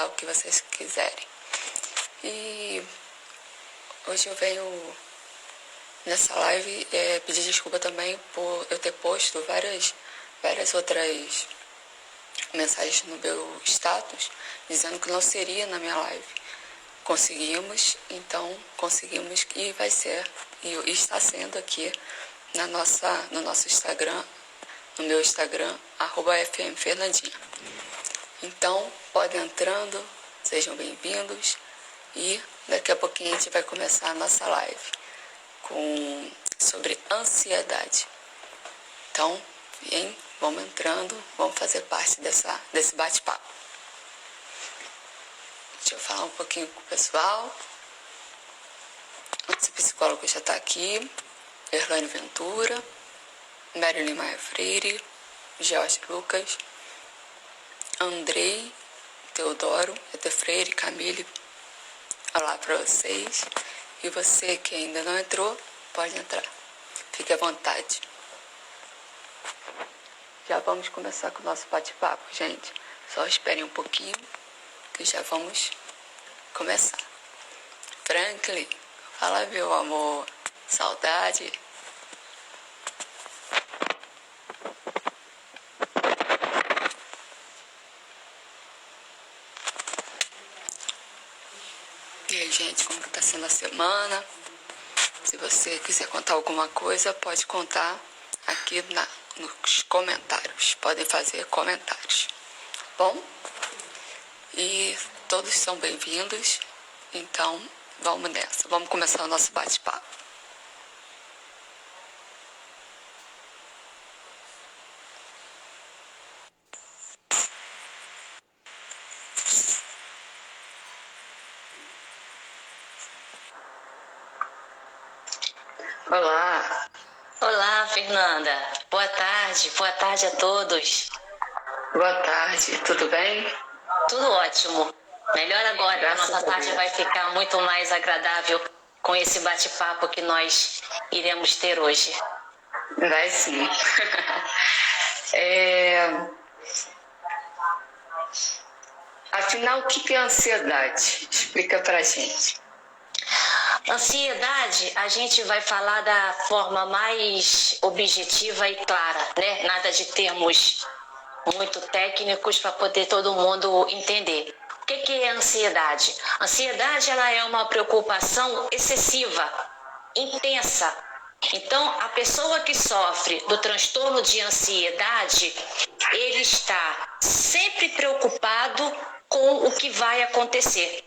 o que vocês quiserem. E hoje eu venho nessa live pedir desculpa também por eu ter posto várias outras mensagens no meu status dizendo que não seria na minha live. Conseguimos e vai ser, e está sendo aqui no nosso Instagram, no meu Instagram, @fmfernandinha. Então, podem entrando, sejam bem-vindos, e daqui a pouquinho a gente vai começar a nossa live sobre ansiedade. Então, vamos entrando, vamos fazer parte desse bate-papo. Deixa eu falar um pouquinho com o pessoal. Nosso psicólogo já está aqui. Erlane Ventura, Marilyn Maia Freire, George Lucas, Andrei, Teodoro, Ete Freire, Camille. Olá para vocês. E você que ainda não entrou, pode entrar. Fique à vontade. Já vamos começar com o nosso bate-papo, gente. Só esperem um pouquinho que já vamos começar. Franklin, fala, meu amor. Saudade. E aí, gente, como está sendo a semana? Se você quiser contar alguma coisa, pode contar aqui nos comentários. Podem fazer comentários. Bom? E todos são bem-vindos. Então, vamos nessa. Vamos começar o nosso bate-papo. Olá. Olá, Fernanda. Boa tarde a todos. Boa tarde, tudo bem? Tudo ótimo. Melhor agora, Graças a nossa tarde vai ficar muito mais agradável com esse bate-papo que nós iremos ter hoje. Vai sim. Afinal, o que é ansiedade? Explica pra gente. Ansiedade, a gente vai falar da forma mais objetiva e clara, né? Nada de termos muito técnicos para poder todo mundo entender. O que é ansiedade? Ansiedade, ela é uma preocupação excessiva, intensa. Então, a pessoa que sofre do transtorno de ansiedade, ele está sempre preocupado com o que vai acontecer.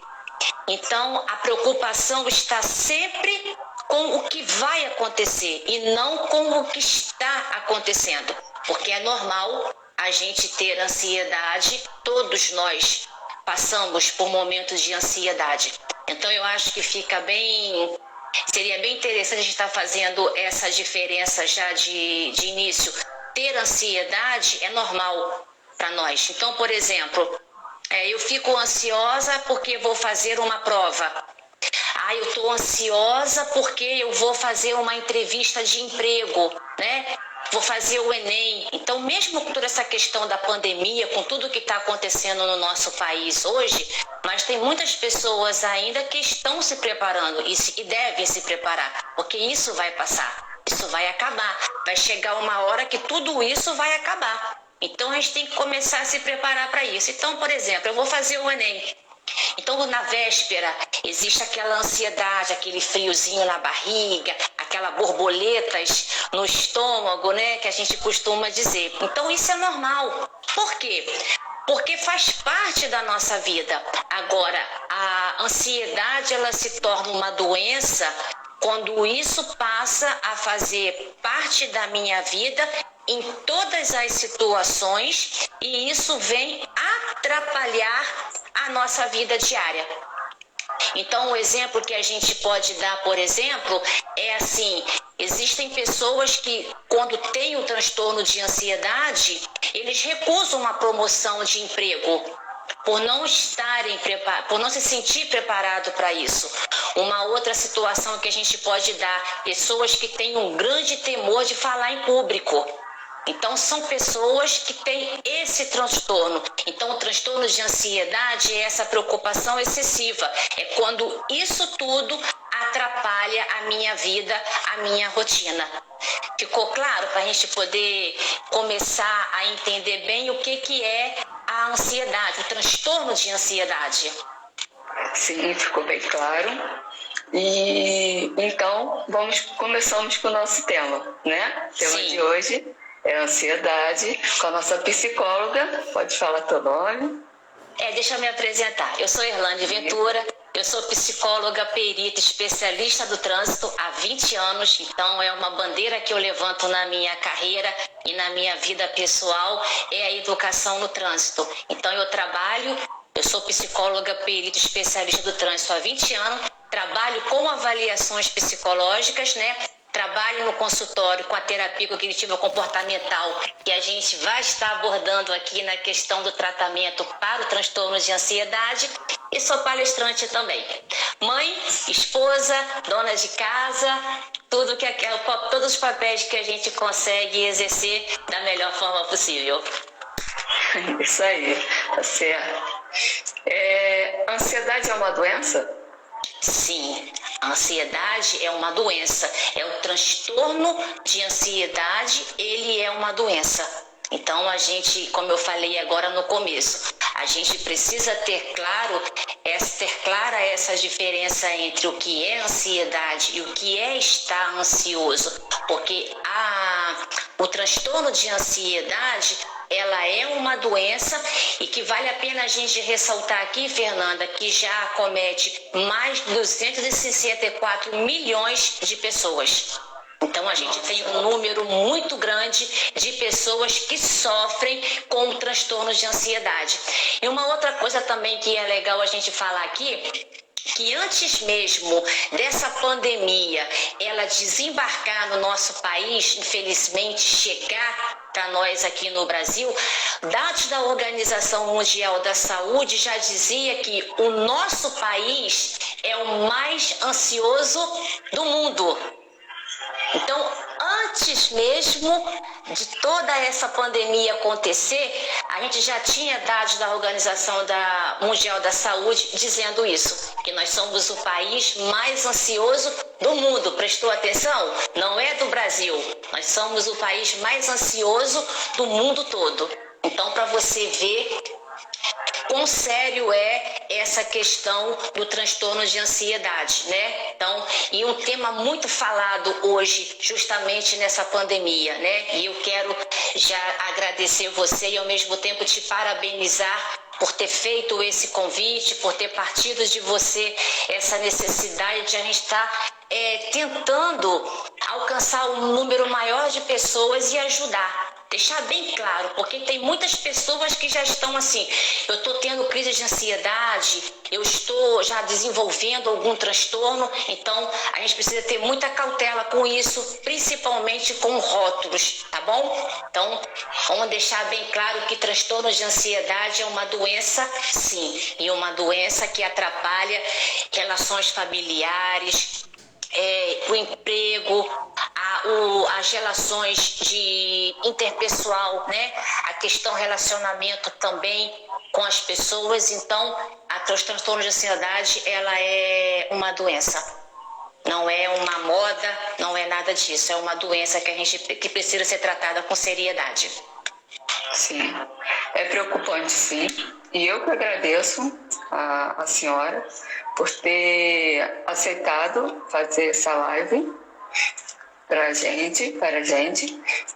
Então, a preocupação está sempre com o que vai acontecer e não com o que está acontecendo. Porque é normal a gente ter ansiedade, todos nós passamos por momentos de ansiedade. Então, eu acho que seria bem interessante a gente estar fazendo essa diferença já de início. Ter ansiedade é normal para nós. Então, por exemplo, eu fico ansiosa porque vou fazer uma prova. Eu estou ansiosa porque eu vou fazer uma entrevista de emprego, né? Vou fazer o Enem. Então, mesmo com toda essa questão da pandemia, com tudo que está acontecendo no nosso país hoje, mas tem muitas pessoas ainda que estão se preparando e devem se preparar, porque isso vai passar, isso vai acabar. Vai chegar uma hora que tudo isso vai acabar. Então, a gente tem que começar a se preparar para isso. Então, por exemplo, eu vou fazer o Enem. Então, na véspera, existe aquela ansiedade, aquele friozinho na barriga, aquelas borboletas no estômago, né, que a gente costuma dizer. Então, isso é normal. Por quê? Porque faz parte da nossa vida. Agora, a ansiedade, ela se torna uma doença quando isso passa a fazer parte da minha vida em todas as situações e isso vem atrapalhar a nossa vida diária. Então, o exemplo que a gente pode dar, por exemplo, é assim: existem pessoas que, quando têm o transtorno de ansiedade, eles recusam uma promoção de emprego por não se sentir preparado para isso. Uma outra situação que a gente pode dar: pessoas que têm um grande temor de falar em público. Então, são pessoas que têm esse transtorno. Então, o transtorno de ansiedade é essa preocupação excessiva. É quando isso tudo atrapalha a minha vida, a minha rotina. Ficou claro para a gente poder começar a entender bem o que é a ansiedade, o transtorno de ansiedade? Sim, ficou bem claro. E então, começamos com o nosso tema, né? O tema Sim. de hoje é ansiedade, com a nossa psicóloga. Pode falar teu nome? Deixa eu me apresentar. Eu sou Erlane Ventura, eu sou psicóloga, perita, especialista do trânsito há 20 anos, então é uma bandeira que eu levanto na minha carreira e na minha vida pessoal, é a educação no trânsito. Então eu sou psicóloga, perita, especialista do trânsito há 20 anos, trabalho com avaliações psicológicas, né? Trabalho no consultório com a terapia cognitiva comportamental, que a gente vai estar abordando aqui na questão do tratamento para o transtorno de ansiedade, e sou palestrante também. Mãe, esposa, dona de casa, todos os papéis que a gente consegue exercer da melhor forma possível. Isso aí, tá certo. Ansiedade é uma doença? Sim, a ansiedade é uma doença, é o transtorno de ansiedade, ele é uma doença. Então a gente, como eu falei agora no começo, a gente precisa ter clara essa diferença entre o que é ansiedade e o que é estar ansioso, porque o transtorno de ansiedade, ela é uma doença e que vale a pena a gente ressaltar aqui, Fernanda, que já acomete mais de 264 milhões de pessoas. Então a gente tem um número muito grande de pessoas que sofrem com transtornos de ansiedade. E uma outra coisa também que é legal a gente falar aqui, que antes mesmo dessa pandemia ela desembarcar no nosso país, infelizmente chegar para nós aqui no Brasil, dados da Organização Mundial da Saúde já dizia que o nosso país é o mais ansioso do mundo. Então, antes mesmo de toda essa pandemia acontecer, a gente já tinha dados da Organização Mundial da Saúde dizendo isso, que nós somos o país mais ansioso do mundo. Prestou atenção? Não é do Brasil. Nós somos o país mais ansioso do mundo todo. Então, para você ver quão sério é essa questão do transtorno de ansiedade, né? Então, e um tema muito falado hoje, justamente nessa pandemia, né? E eu quero já agradecer você e ao mesmo tempo te parabenizar por ter feito esse convite, por ter partido de você essa necessidade de a gente estar tentando alcançar um número maior de pessoas e ajudar. Deixar bem claro, porque tem muitas pessoas que já estão assim, eu estou tendo crise de ansiedade, eu estou já desenvolvendo algum transtorno, então a gente precisa ter muita cautela com isso, principalmente com rótulos, tá bom? Então, vamos deixar bem claro que transtorno de ansiedade é uma doença, sim, e uma doença que atrapalha relações familiares, o emprego, as relações de interpessoal, né? A questão relacionamento também com as pessoas. Então, a transtorno de ansiedade, ela é uma doença. Não é uma moda, não é nada disso. É uma doença que precisa ser tratada com seriedade. Sim, é preocupante, sim. E eu que agradeço a senhora por ter aceitado fazer essa live para a gente.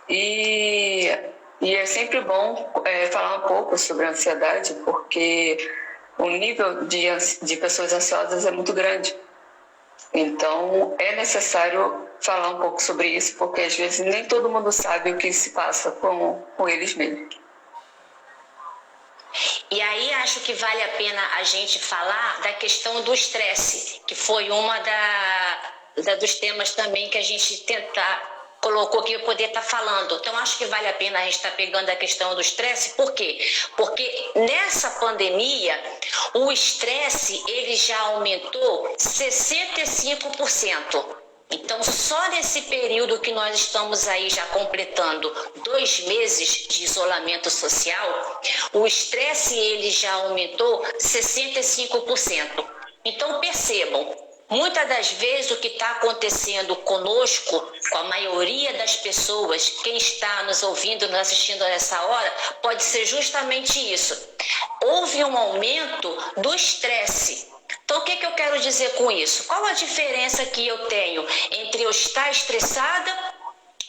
E é sempre bom falar um pouco sobre a ansiedade, porque o nível de pessoas ansiosas é muito grande. Então, é necessário falar um pouco sobre isso, porque às vezes nem todo mundo sabe o que se passa com eles mesmos. E aí acho que vale a pena a gente falar da questão do estresse, que foi uma dos temas também que a gente colocou aqui para poder estar falando. Então acho que vale a pena a gente estar pegando a questão do estresse. Por quê? Porque nessa pandemia o estresse ele já aumentou 65%. Então, só nesse período que nós estamos aí já completando 2 meses de isolamento social, o estresse ele já aumentou 65%. Então, percebam, muitas das vezes o que está acontecendo conosco, com a maioria das pessoas, quem está nos ouvindo, nos assistindo nessa hora, pode ser justamente isso. Houve um aumento do estresse. Então, o que eu quero dizer com isso? Qual a diferença que eu tenho entre eu estar estressada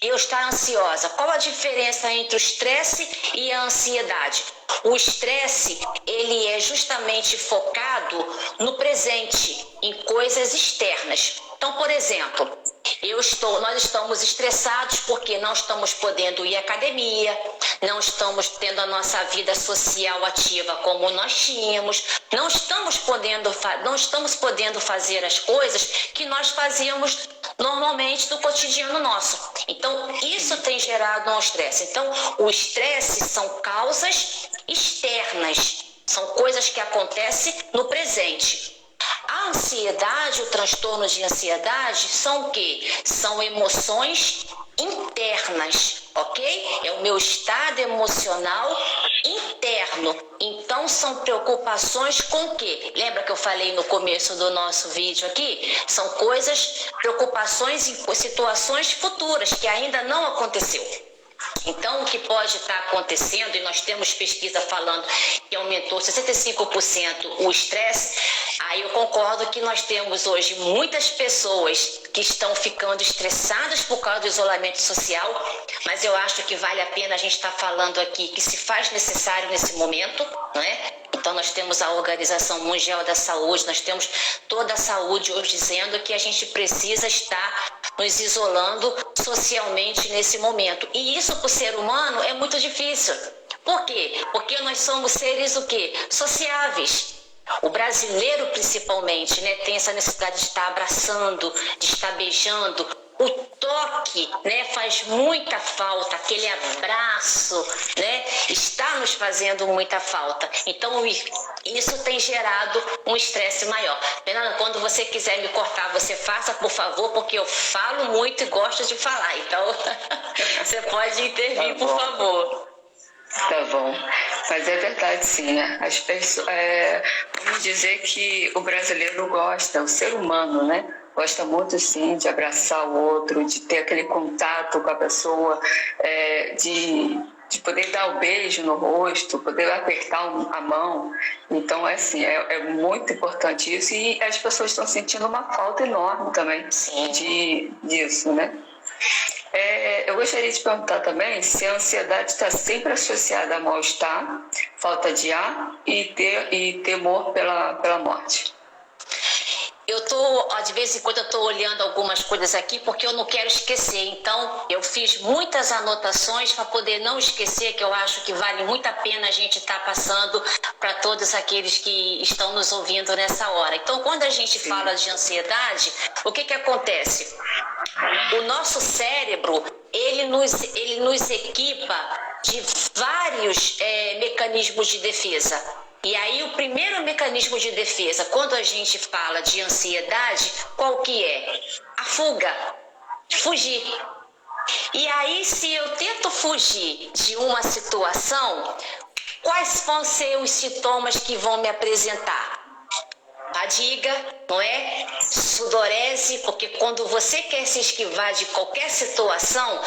e eu estar ansiosa? Qual a diferença entre o estresse e a ansiedade? O estresse, ele é justamente focado no presente, em coisas externas. Então, por exemplo, nós estamos estressados porque não estamos podendo ir à academia, não estamos tendo a nossa vida social ativa como nós tínhamos, não estamos podendo fazer as coisas que nós fazíamos normalmente no cotidiano nosso. Então, isso tem gerado um estresse. Então, o estresse são causas externas, são coisas que acontecem no presente. A ansiedade, o transtorno de ansiedade são o quê? São emoções internas, ok? É o meu estado emocional interno. Então, são preocupações com o quê? Lembra que eu falei no começo do nosso vídeo aqui? São preocupações em situações futuras que ainda não aconteceu. Então, o que pode estar acontecendo, e nós temos pesquisa falando que aumentou 65% o estresse, aí eu concordo que nós temos hoje muitas pessoas que estão ficando estressadas por causa do isolamento social, mas eu acho que vale a pena a gente estar falando aqui que se faz necessário nesse momento, não é? Então, nós temos a Organização Mundial da Saúde, nós temos toda a saúde hoje dizendo que a gente precisa estar nos isolando socialmente nesse momento. E isso, para o ser humano, é muito difícil. Por quê? Porque nós somos seres o quê? Sociáveis. O brasileiro, principalmente, né, tem essa necessidade de estar abraçando, de estar beijando. O toque, né, faz muita falta, aquele abraço, né, está nos fazendo muita falta. Então, isso tem gerado um estresse maior. Fernanda, quando você quiser me cortar, você faça, por favor, porque eu falo muito e gosto de falar. Então, você pode intervir, por favor. Tá bom, mas é verdade sim, né? As pessoas, vamos dizer que o brasileiro gosta, o ser humano, né? Gosta muito sim de abraçar o outro, de ter aquele contato com a pessoa, de poder dar o beijo no rosto, poder apertar a mão. Então assim, é muito importante isso e as pessoas estão sentindo uma falta enorme também disso, né? Eu gostaria de perguntar também se a ansiedade está sempre associada a mal-estar, falta de ar e temor pela morte. De vez em quando eu estou olhando algumas coisas aqui porque eu não quero esquecer. Então, eu fiz muitas anotações para poder não esquecer, que eu acho que vale muito a pena a gente estar passando para todos aqueles que estão nos ouvindo nessa hora. Então, quando a gente fala de ansiedade, o que acontece? O nosso cérebro, ele nos equipa de vários mecanismos de defesa. E aí o primeiro mecanismo de defesa, quando a gente fala de ansiedade, qual que é? A fuga, fugir. E aí se eu tento fugir de uma situação, quais vão ser os sintomas que vão me apresentar? Fadiga, não é? Sudorese, porque quando você quer se esquivar de qualquer situação,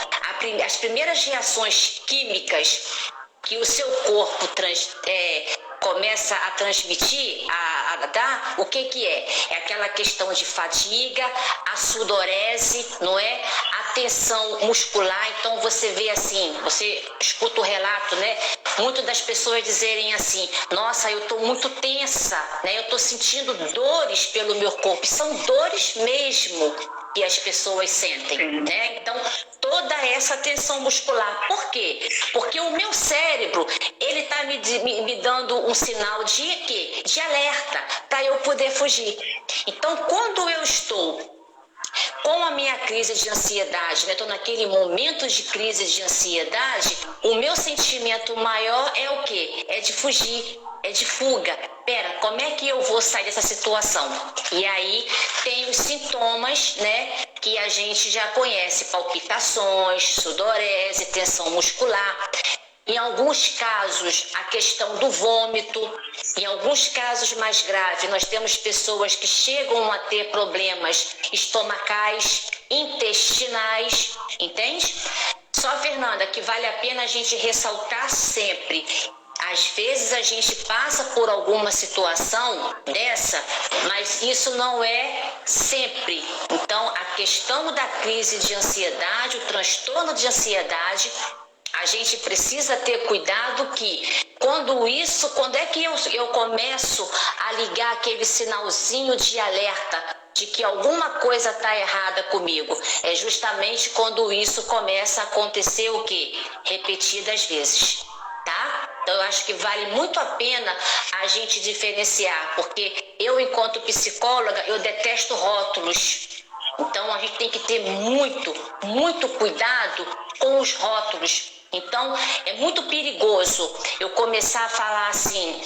as primeiras reações químicas que o seu corpo começa a transmitir, a dar, o que é? É aquela questão de fadiga, a sudorese, não é? A tensão muscular. Então você vê assim, você escuta o relato, né? Muitas das pessoas dizerem assim, nossa, eu estou muito tensa, né? Eu estou sentindo dores pelo meu corpo. São dores mesmo que as pessoas sentem, né? Então, toda essa tensão muscular. Por quê? Porque o meu cérebro, ele está me dando um sinal de quê? De alerta, para eu poder fugir. Então, quando eu estou com a minha crise de ansiedade, né? Estou naquele momento de crise de ansiedade, o meu sentimento maior é o quê? É de fugir, é de fuga. Pera, como é que eu vou sair dessa situação? E aí tem os sintomas, né, que a gente já conhece: palpitações, sudorese, tensão muscular. Em alguns casos, a questão do vômito. Em alguns casos mais graves, nós temos pessoas que chegam a ter problemas estomacais, intestinais, entende? Só, Fernanda, que vale a pena a gente ressaltar sempre: às vezes a gente passa por alguma situação dessa, mas isso não é sempre. Então, a questão da crise de ansiedade, o transtorno de ansiedade, a gente precisa ter cuidado que quando é que eu começo a ligar aquele sinalzinho de alerta de que alguma coisa está errada comigo? É justamente quando isso começa a acontecer o quê? Repetidas vezes, tá? Então, eu acho que vale muito a pena a gente diferenciar, porque eu, enquanto psicóloga, eu detesto rótulos. Então, a gente tem que ter muito cuidado com os rótulos. Então, é muito perigoso eu começar a falar assim: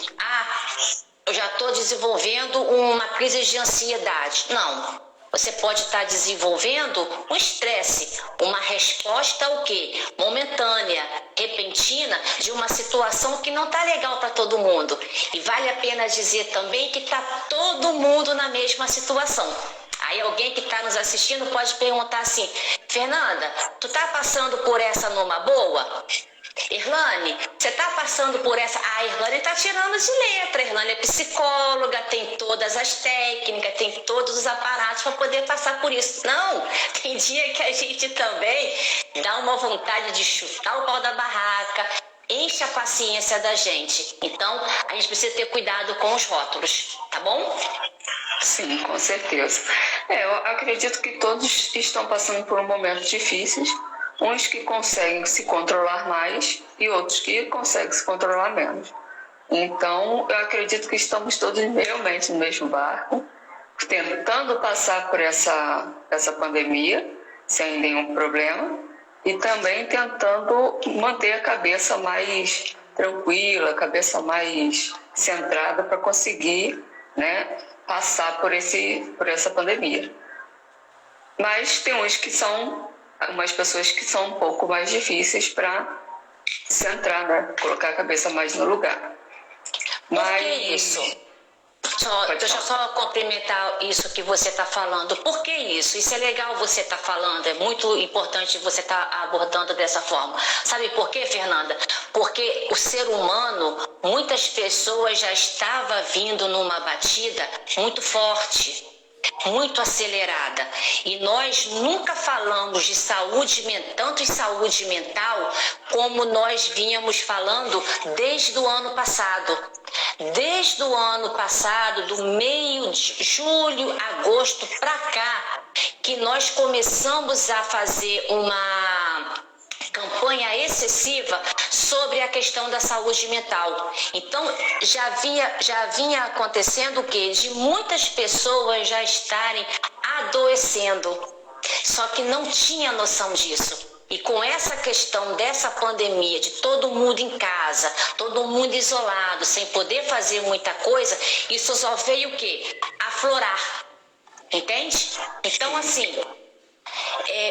eu já estou desenvolvendo uma crise de ansiedade. Não. Você pode estar desenvolvendo um estresse, uma resposta ao quê? Momentânea, repentina, de uma situação que não está legal para todo mundo. E vale a pena dizer também que está todo mundo na mesma situação. Aí alguém que está nos assistindo pode perguntar assim: Fernanda, tu está passando por essa numa boa? Irlane, você está passando por essa? A Irlane está tirando de letra. A Irlane é psicóloga, tem todas as técnicas, tem todos os aparatos para poder passar por isso. Não, tem dia que a gente também dá uma vontade de chutar o pau da barraca, enche a paciência da gente. Então, a gente precisa ter cuidado com os rótulos, tá bom? Sim, com certeza. Eu acredito que todos estão passando por momentos difíceis, uns que conseguem se controlar mais e outros que conseguem se controlar menos. Então, eu acredito que estamos todos realmente no mesmo barco, tentando passar por essa pandemia sem nenhum problema e também tentando manter a cabeça mais tranquila, a cabeça mais centrada para conseguir, né, passar por essa pandemia. Mas tem umas pessoas que são um pouco mais difíceis para centrar, né, colocar a cabeça mais no lugar. Por que isso? Deixa eu só complementar isso que você está falando. Por que isso? Isso é legal você estar falando, é muito importante você estar abordando dessa forma. Sabe por quê, Fernanda? Porque o ser humano, muitas pessoas já estavam vindo numa batida muito forte, muito acelerada. E nós nunca falamos de saúde mental, tanto em saúde mental, como nós vínhamos falando desde o ano passado. Desde o ano passado, do meio de julho, agosto para cá, que nós começamos a fazer uma campanha excessiva sobre a questão da saúde mental. Então, já vinha acontecendo o quê? De muitas pessoas já estarem adoecendo, só que não tinha noção disso. E com essa questão dessa pandemia, de todo mundo em casa, todo mundo isolado, sem poder fazer muita coisa, isso só veio o quê? Aflorar. Entende? Então, assim,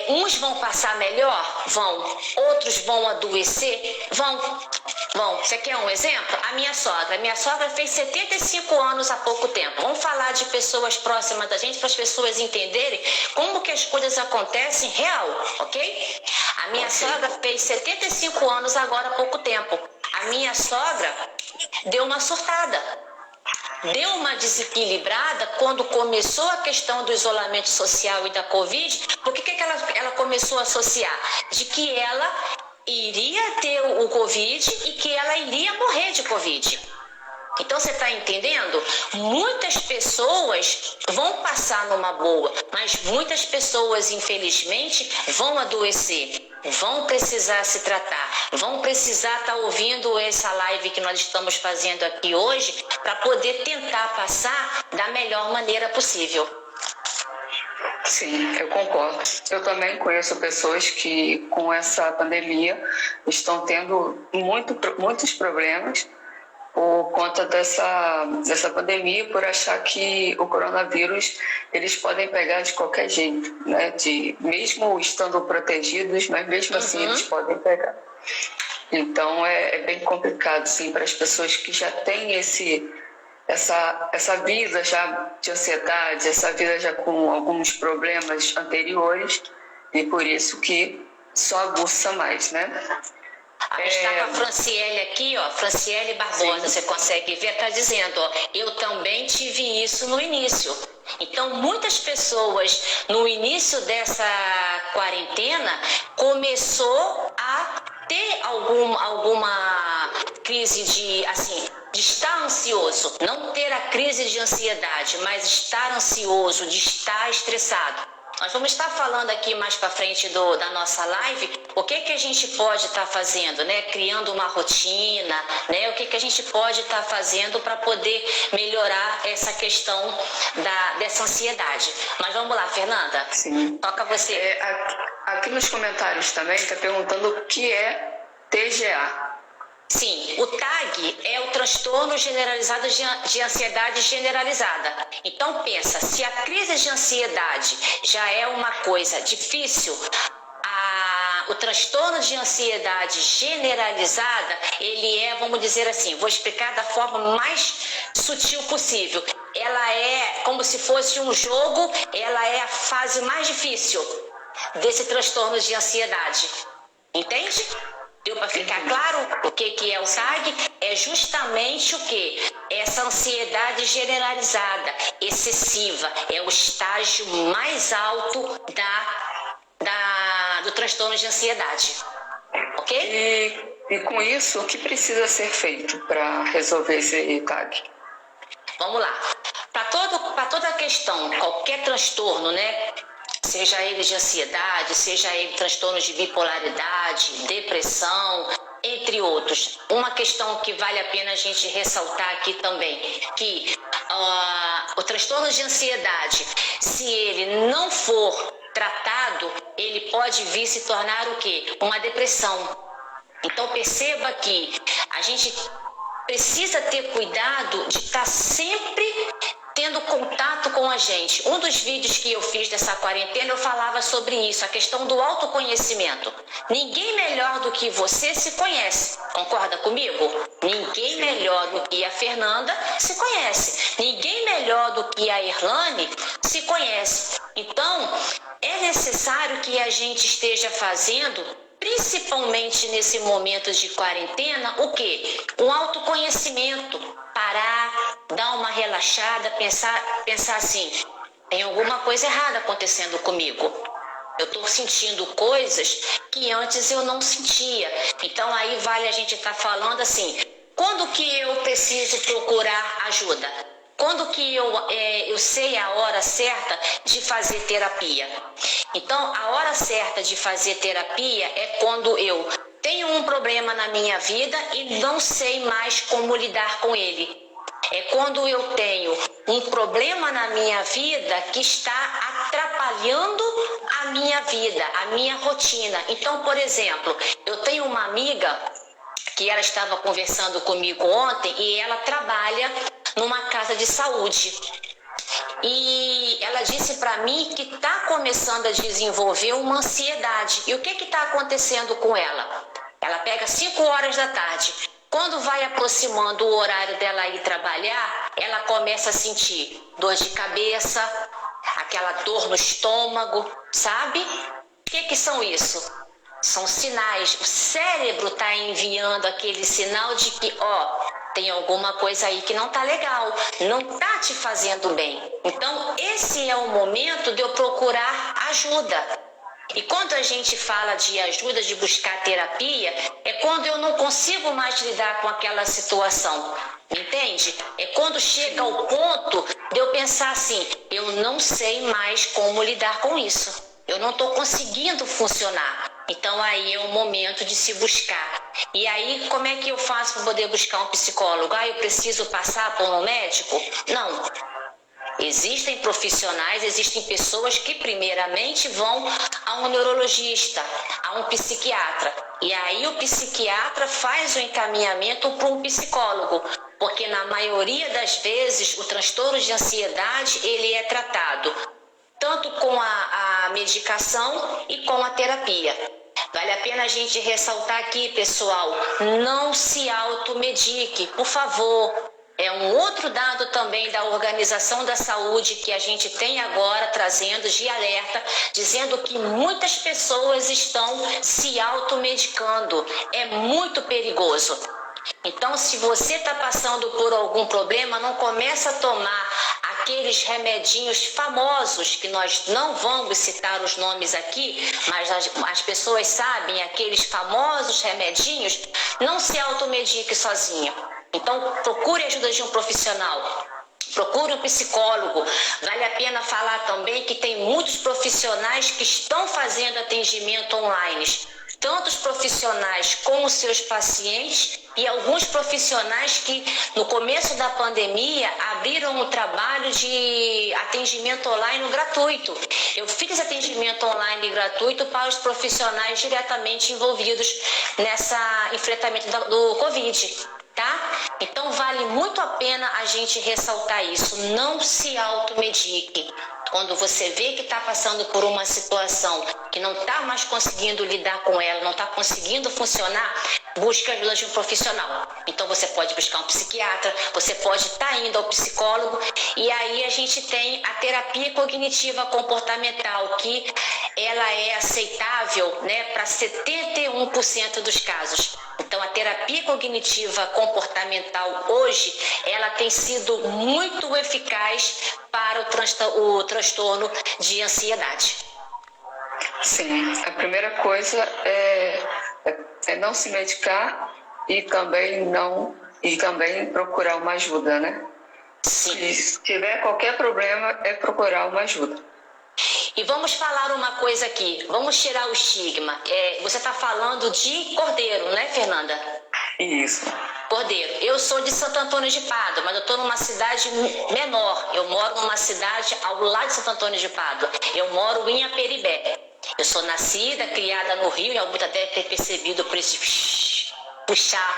uns vão passar melhor? Vão. Outros vão adoecer? Vão. Você quer um exemplo? A minha sogra fez 75 anos há pouco tempo. Vamos falar de pessoas próximas da gente para as pessoas entenderem como que as coisas acontecem real, ok? A minha sogra fez 75 anos agora há pouco tempo. A minha sogra deu uma surtada. Deu uma desequilibrada quando começou a questão do isolamento social e da Covid. Por que ela começou a associar? De que ela iria ter o Covid e que ela iria morrer de Covid. Então, você está entendendo? Muitas pessoas vão passar numa boa, mas muitas pessoas, infelizmente, vão adoecer. Vão precisar se tratar, vão precisar estar ouvindo essa live que nós estamos fazendo aqui hoje para poder tentar passar da melhor maneira possível. Sim, eu concordo. Eu também conheço pessoas que com essa pandemia estão tendo muitos problemas por conta dessa pandemia, por achar que o coronavírus eles podem pegar de qualquer jeito, né? Mesmo estando protegidos, mas mesmo assim eles podem pegar. Então é bem complicado, sim, para as pessoas que já têm essa vida já de ansiedade, essa vida já com alguns problemas anteriores, e por isso que só aguça mais, né? A gente está com a Franciele aqui, ó, Franciele Barbosa, sim. Você consegue ver, está dizendo, ó, eu também tive isso no início. Então, muitas pessoas, no início dessa quarentena, começou a ter alguma crise de estar ansioso. Não ter a crise de ansiedade, mas estar ansioso, de estar estressado. Nós vamos estar falando aqui mais para frente da nossa live o que a gente pode estar fazendo, né? Criando uma rotina, né? O que a gente pode estar fazendo para poder melhorar essa questão dessa ansiedade. Mas vamos lá, Fernanda. Sim. Toca você. Aqui nos comentários também está perguntando o que é TGA. Sim, o TAG é o transtorno generalizado de ansiedade generalizada. Então pensa, se a crise de ansiedade já é uma coisa difícil, o transtorno de ansiedade generalizada, ele é, vamos dizer assim, vou explicar da forma mais sutil possível. Ela é como se fosse um jogo, ela é a fase mais difícil desse transtorno de ansiedade. Entende? Deu para ficar claro o que é o TAG? É justamente o que? Essa ansiedade generalizada, excessiva, é o estágio mais alto do transtorno de ansiedade. Ok? E com isso, o que precisa ser feito para resolver esse TAG? Vamos lá. Para toda a questão, qualquer transtorno, né? Seja ele de ansiedade, seja ele transtorno de bipolaridade, depressão, entre outros. Uma questão que vale a pena a gente ressaltar aqui também, que o transtorno de ansiedade, se ele não for tratado, ele pode vir se tornar o quê? Uma depressão. Então perceba que a gente precisa ter cuidado de estar sempre tendo contato com a gente. Um dos vídeos que eu fiz dessa quarentena, eu falava sobre isso, a questão do autoconhecimento. Ninguém melhor do que você se conhece. Concorda comigo? Ninguém melhor do que a Fernanda se conhece. Ninguém melhor do que a Irlane se conhece. Então, é necessário que a gente esteja fazendo, principalmente nesse momento de quarentena, o quê? Um autoconhecimento. Parar, dar uma relaxada, pensar assim, tem alguma coisa errada acontecendo comigo. Eu estou sentindo coisas que antes eu não sentia. Então aí vale a gente estar falando assim, quando que eu preciso procurar ajuda? Quando que eu sei a hora certa de fazer terapia? Então, a hora certa de fazer terapia é quando eu tenho um problema na minha vida e não sei mais como lidar com ele. É quando eu tenho um problema na minha vida que está atrapalhando a minha vida, a minha rotina. Então, por exemplo, eu tenho uma amiga que ela estava conversando comigo ontem e ela trabalha numa casa de saúde. E ela disse para mim que está começando a desenvolver uma ansiedade. E o que está acontecendo com ela? Ela pega 5 horas da tarde. Quando vai aproximando o horário dela ir trabalhar, ela começa a sentir dor de cabeça, aquela dor no estômago, sabe? O que são isso? São sinais. O cérebro está enviando aquele sinal de que, tem alguma coisa aí que não está legal, não está te fazendo bem. Então, esse é o momento de eu procurar ajuda. E quando a gente fala de ajuda, de buscar terapia, é quando eu não consigo mais lidar com aquela situação. Entende? É quando chega ao ponto de eu pensar assim, eu não sei mais como lidar com isso. Eu não estou conseguindo funcionar. Então aí é o momento de se buscar. E aí como é que eu faço para poder buscar um psicólogo? Eu preciso passar por um médico? Não. Existem profissionais, existem pessoas que primeiramente vão a um neurologista, a um psiquiatra. E aí o psiquiatra faz o encaminhamento para um psicólogo, porque na maioria das vezes o transtorno de ansiedade ele é tratado tanto com a medicação e com a terapia. Vale a pena a gente ressaltar aqui, pessoal, não se automedique, por favor. É um outro dado também da Organização da Saúde que a gente tem agora trazendo de alerta, dizendo que muitas pessoas estão se automedicando. É muito perigoso. Então, se você está passando por algum problema, não começa a tomar aqueles remedinhos famosos, que nós não vamos citar os nomes aqui, mas as pessoas sabem, aqueles famosos remedinhos, não se automedique sozinha. Então, procure a ajuda de um profissional. Procure um psicólogo. Vale a pena falar também que tem muitos profissionais que estão fazendo atendimento online. Tantos profissionais com os seus pacientes e alguns profissionais que no começo da pandemia abriram um trabalho de atendimento online gratuito. Eu fiz atendimento online gratuito para os profissionais diretamente envolvidos nessa enfrentamento do Covid. Tá? Então vale muito a pena a gente ressaltar isso. Não se automedique. Quando você vê que está passando por uma situação que não está mais conseguindo lidar com ela, não está conseguindo funcionar, busque a ajuda de um profissional. Então você pode buscar um psiquiatra, você pode estar indo ao psicólogo, e aí a gente tem a terapia cognitiva comportamental, que ela é aceitável, né, para 71% dos casos. Então, a terapia cognitiva comportamental hoje, ela tem sido muito eficaz para o transtorno de ansiedade. Sim, a primeira coisa é não se medicar e também procurar uma ajuda, né? Sim. Se tiver qualquer problema, é procurar uma ajuda. E vamos falar uma coisa aqui, vamos tirar o estigma. Você está falando de Cordeiro, né, Fernanda? Isso. Cordeiro. Eu sou de Santo Antônio de Pádua, mas eu estou numa cidade menor. Eu moro numa cidade ao lado de Santo Antônio de Pádua. Eu moro em Aperibé. Eu sou nascida, criada no Rio, e alguns deve ter percebido por esse puxar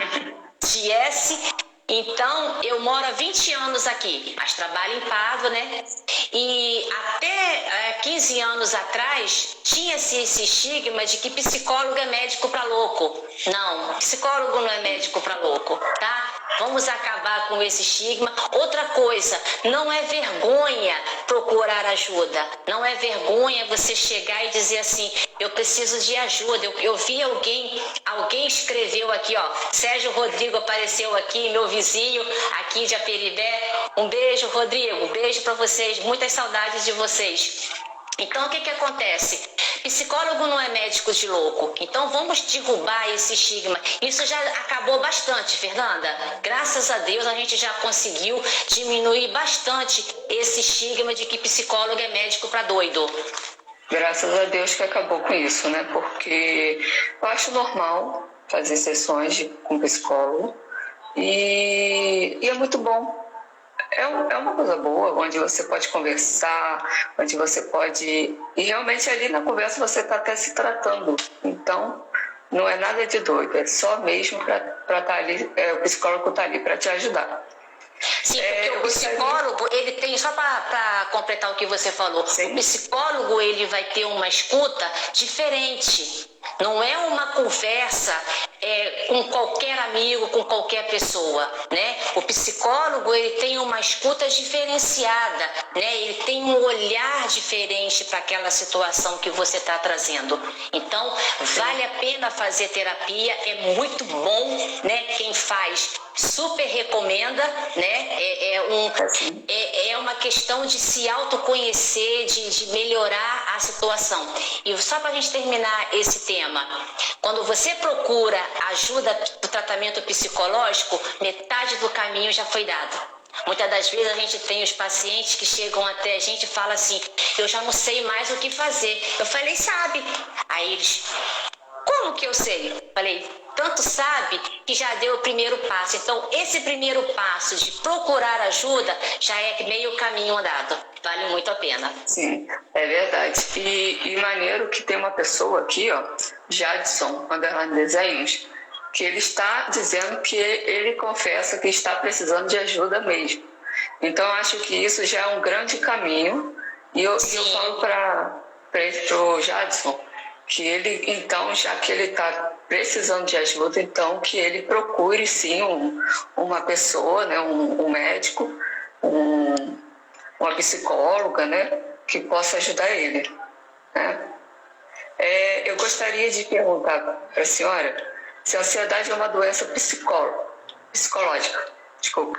de S. Então, eu moro há 20 anos aqui, mas trabalho em Pádua, né? E até 15 anos atrás, tinha-se esse estigma de que psicólogo é médico para louco. Não, psicólogo não é médico para louco, tá? Vamos acabar com esse estigma. Outra coisa, não é vergonha procurar ajuda. Não é vergonha você chegar e dizer assim, eu preciso de ajuda. Eu vi alguém escreveu aqui, ó, Sérgio Rodrigo apareceu aqui, meu vizinho aqui de Aperibé. Um beijo, Rodrigo, beijo para vocês, muitas saudades de vocês. Então, o que acontece? Psicólogo não é médico de louco. Então, vamos derrubar esse estigma. Isso já acabou bastante, Fernanda. Graças a Deus, a gente já conseguiu diminuir bastante esse estigma de que psicólogo é médico para doido. Graças a Deus que acabou com isso, né? Porque eu acho normal fazer sessões com psicólogo e é muito bom. É uma coisa boa, onde você pode conversar, onde você pode... E realmente ali na conversa você está até se tratando. Então, não é nada de doido, é só mesmo para estar ali, o psicólogo está ali para te ajudar. Sim, porque o psicólogo, ele tem, só para completar o que você falou, sim, o psicólogo ele vai ter uma escuta diferente. Não é uma conversa com qualquer amigo, com qualquer pessoa, né? O psicólogo ele tem uma escuta diferenciada, né? Ele tem um olhar diferente para aquela situação que você está trazendo. Então, vale a pena fazer terapia, é muito bom, né? Quem faz super recomenda, né? É uma questão de se autoconhecer, de melhorar a situação. E só para a gente terminar esse tema, quando você procura ajuda do tratamento psicológico, metade do caminho já foi dado. Muitas das vezes a gente tem os pacientes que chegam até a gente e falam assim, eu já não sei mais o que fazer. Eu falei, sabe? Aí eles, como que eu sei? Falei, tanto sabe que já deu o primeiro passo. Então, esse primeiro passo de procurar ajuda já é meio caminho andado. Vale muito a pena. Sim, é verdade. E maneiro que tem uma pessoa aqui, ó, Jadson, underline desenhos, que ele está dizendo que ele confessa que está precisando de ajuda mesmo. Então, acho que isso já é um grande caminho. E eu falo para o Jadson que ele, então, já que ele está precisando de ajuda, então que ele procure, sim, uma pessoa, né, um médico, uma psicóloga, né, que possa ajudar ele, né? Eu gostaria de perguntar para a senhora se a ansiedade é uma doença psicológica. Desculpa.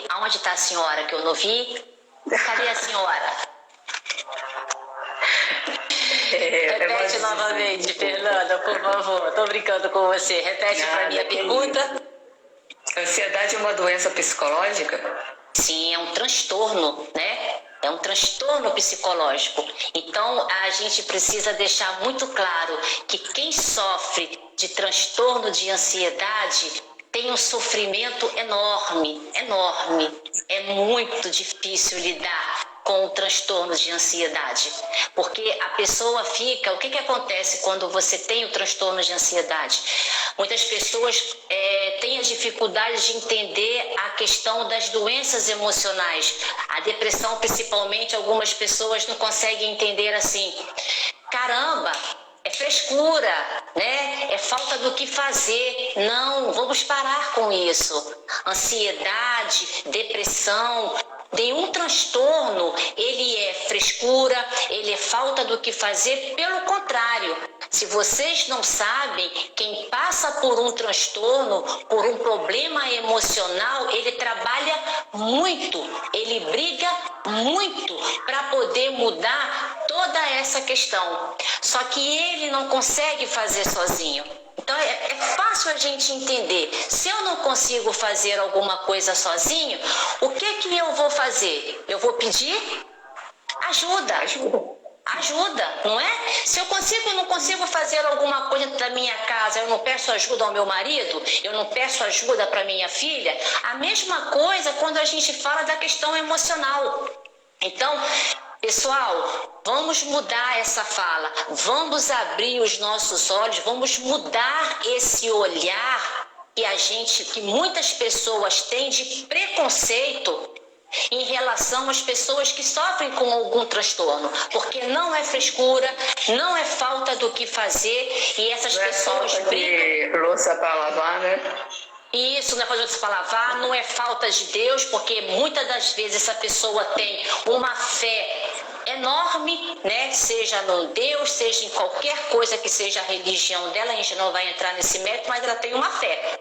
Aonde está a senhora que eu não vi? Cadê a senhora? Repete novamente, Fernanda, por favor. Estou brincando com você. Repete para mim a pergunta. Ansiedade é uma doença psicológica? Sim, é um transtorno, né? É um transtorno psicológico. Então, a gente precisa deixar muito claro que quem sofre de transtorno de ansiedade tem um sofrimento enorme, enorme. É muito difícil lidar com o transtorno de ansiedade, porque a pessoa fica... O que acontece quando você tem o transtorno de ansiedade? Muitas pessoas têm a dificuldade de entender a questão das doenças emocionais. A depressão, principalmente, algumas pessoas não conseguem entender assim: caramba, é frescura, né? É falta do que fazer. Não, vamos parar com isso. Ansiedade, depressão, nenhum transtorno, ele é frescura, ele é falta do que fazer. Pelo contrário, se vocês não sabem, quem passa por um transtorno, por um problema emocional, ele trabalha muito, ele briga muito para poder mudar toda essa questão. Só que ele não consegue fazer sozinho. Então é fácil a gente entender. Se eu não consigo fazer alguma coisa sozinho, o que eu vou fazer? Eu vou pedir ajuda. Ajuda, não é? Se eu não consigo fazer alguma coisa da minha casa, eu não peço ajuda ao meu marido, eu não peço ajuda para minha filha. A mesma coisa quando a gente fala da questão emocional. Então, pessoal, vamos mudar essa fala, vamos abrir os nossos olhos, vamos mudar esse olhar que muitas pessoas têm de preconceito em relação às pessoas que sofrem com algum transtorno, porque não é frescura, não é falta do que fazer, e essas pessoas brigam. De louça para lavar, né? Isso, não é falta de para lavar, não é falta de Deus, porque muitas das vezes essa pessoa tem uma fé enorme, né? Seja no Deus, seja em qualquer coisa que seja a religião dela, a gente não vai entrar nesse mérito, mas ela tem uma fé.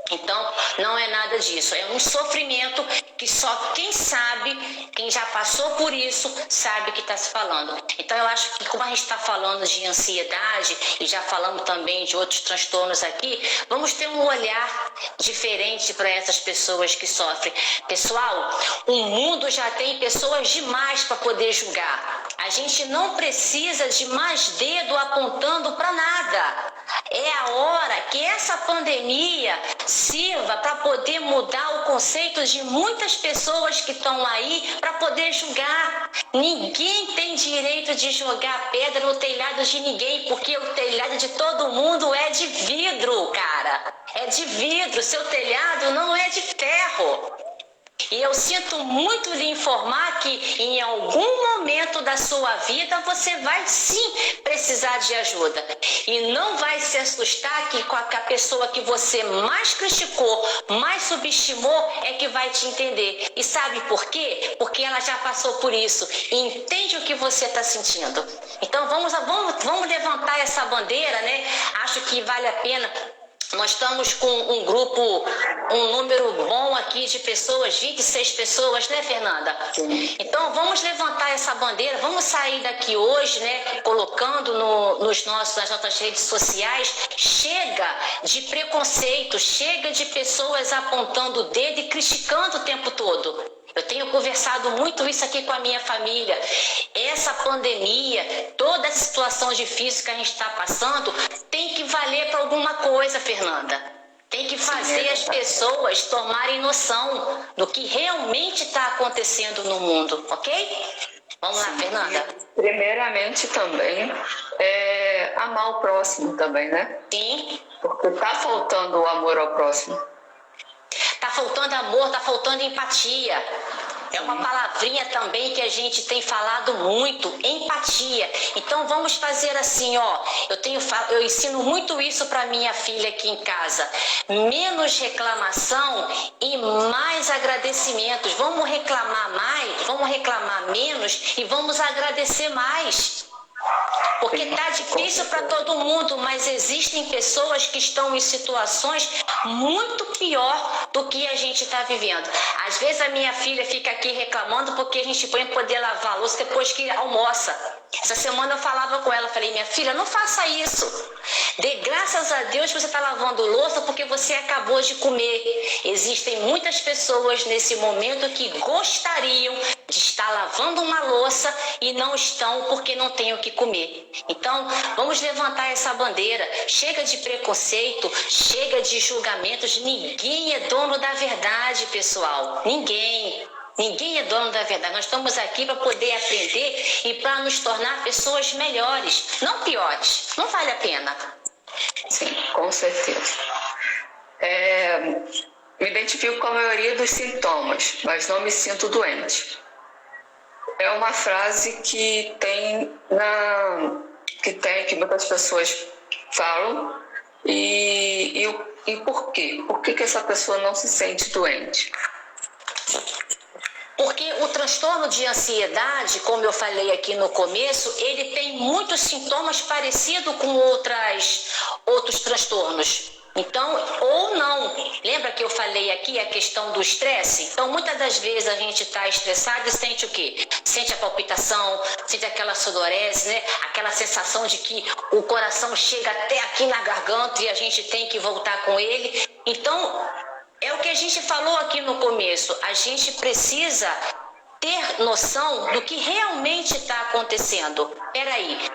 Então, não é nada disso, é um sofrimento que só quem sabe, quem já passou por isso, sabe o que está se falando. Então, eu acho que como a gente está falando de ansiedade e já falamos também de outros transtornos aqui, vamos ter um olhar diferente para essas pessoas que sofrem. Pessoal, o mundo já tem pessoas demais para poder julgar. A gente não precisa de mais dedo apontando para nada. É a hora que essa pandemia sirva para poder mudar o conceito de muitas pessoas que estão aí para poder julgar. Ninguém tem direito de jogar pedra no telhado de ninguém, porque o telhado de todo mundo é de vidro, cara. É de vidro, seu telhado não é de ferro. E eu sinto muito lhe informar que em algum momento da sua vida você vai sim precisar de ajuda. E não vai se assustar que com a pessoa que você mais criticou, mais subestimou, é que vai te entender. E sabe por quê? Porque ela já passou por isso e entende o que você está sentindo. Então vamos levantar essa bandeira, né? Acho que vale a pena. Nós estamos com um grupo, um número bom aqui de pessoas, 26 pessoas, né, Fernanda? Sim. Então, vamos levantar essa bandeira, vamos sair daqui hoje, né, colocando nas nossas redes sociais. Chega de preconceito, chega de pessoas apontando o dedo e criticando o tempo todo. Eu tenho conversado muito isso aqui com a minha família. Essa pandemia, toda a situação difícil que a gente está passando, tem que valer valer para alguma coisa, Fernanda. Tem que fazer as pessoas tomarem noção do que realmente está acontecendo no mundo, ok? Vamos lá, Fernanda. E, primeiramente também, amar o próximo também, né? Sim. Porque tá faltando o amor ao próximo. Tá faltando amor, tá faltando empatia. É uma palavrinha também que a gente tem falado muito, empatia. Então vamos fazer assim, ó. Eu ensino muito isso para minha filha aqui em casa. Menos reclamação e mais agradecimentos. Vamos reclamar mais, vamos reclamar menos e vamos agradecer mais. Porque tá difícil para todo mundo, mas existem pessoas que estão em situações muito pior do que a gente está vivendo. Às vezes a minha filha fica aqui reclamando porque a gente põe poder lavar a louça depois que almoça. Essa semana eu falava com ela, falei, minha filha, não faça isso. Dê graças a Deus que você está lavando louça porque você acabou de comer. Existem muitas pessoas nesse momento que gostariam de estar lavando uma louça e não estão porque não têm o que comer. Então, vamos levantar essa bandeira. Chega de preconceito, chega de julgamentos. Ninguém é dono da verdade, pessoal. Ninguém. Ninguém é dono da verdade. Nós estamos aqui para poder aprender e para nos tornar pessoas melhores, não piores. Não vale a pena. Sim, com certeza. Me identifico com a maioria dos sintomas, mas não me sinto doente. É uma frase que que muitas pessoas falam. E por quê? Por que essa pessoa não se sente doente? Porque o transtorno de ansiedade, como eu falei aqui no começo, ele tem muitos sintomas parecidos com outros transtornos. Então, ou não. Lembra que eu falei aqui a questão do estresse? Então, muitas das vezes a gente está estressado e sente o quê? Sente a palpitação, sente aquela sudorese, né? Aquela sensação de que o coração chega até aqui na garganta e a gente tem que voltar com ele. Então, é o que a gente falou aqui no começo. A gente precisa ter noção do que realmente está acontecendo. Peraí,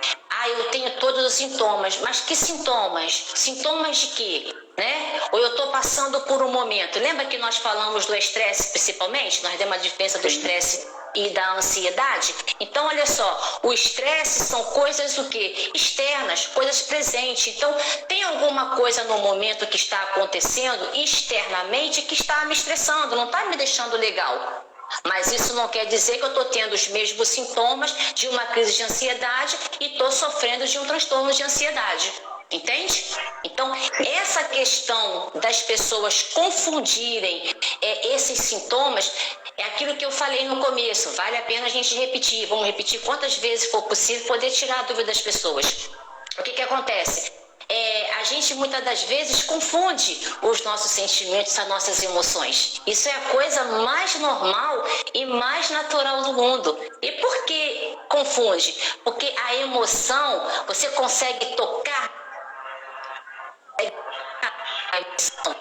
eu tenho todos os sintomas, mas que sintomas? Sintomas de quê? Né? Ou eu estou passando por um momento. Lembra que nós falamos do estresse principalmente? Nós demos a diferença do estresse e da ansiedade. Então, olha só, o estresse são coisas o quê? Externas, coisas presentes. Então, tem alguma coisa no momento que está acontecendo externamente que está me estressando, não está me deixando legal. Mas isso não quer dizer que eu estou tendo os mesmos sintomas de uma crise de ansiedade e estou sofrendo de um transtorno de ansiedade. Entende? Então, essa questão das pessoas confundirem esses sintomas é aquilo que eu falei no começo. Vale a pena a gente repetir. Vamos repetir quantas vezes for possível, poder tirar a dúvida das pessoas. O que acontece? A gente muitas das vezes confunde os nossos sentimentos, as nossas emoções. Isso é a coisa mais normal e mais natural do mundo. E por que confunde? Porque a emoção, você consegue tocar a emoção,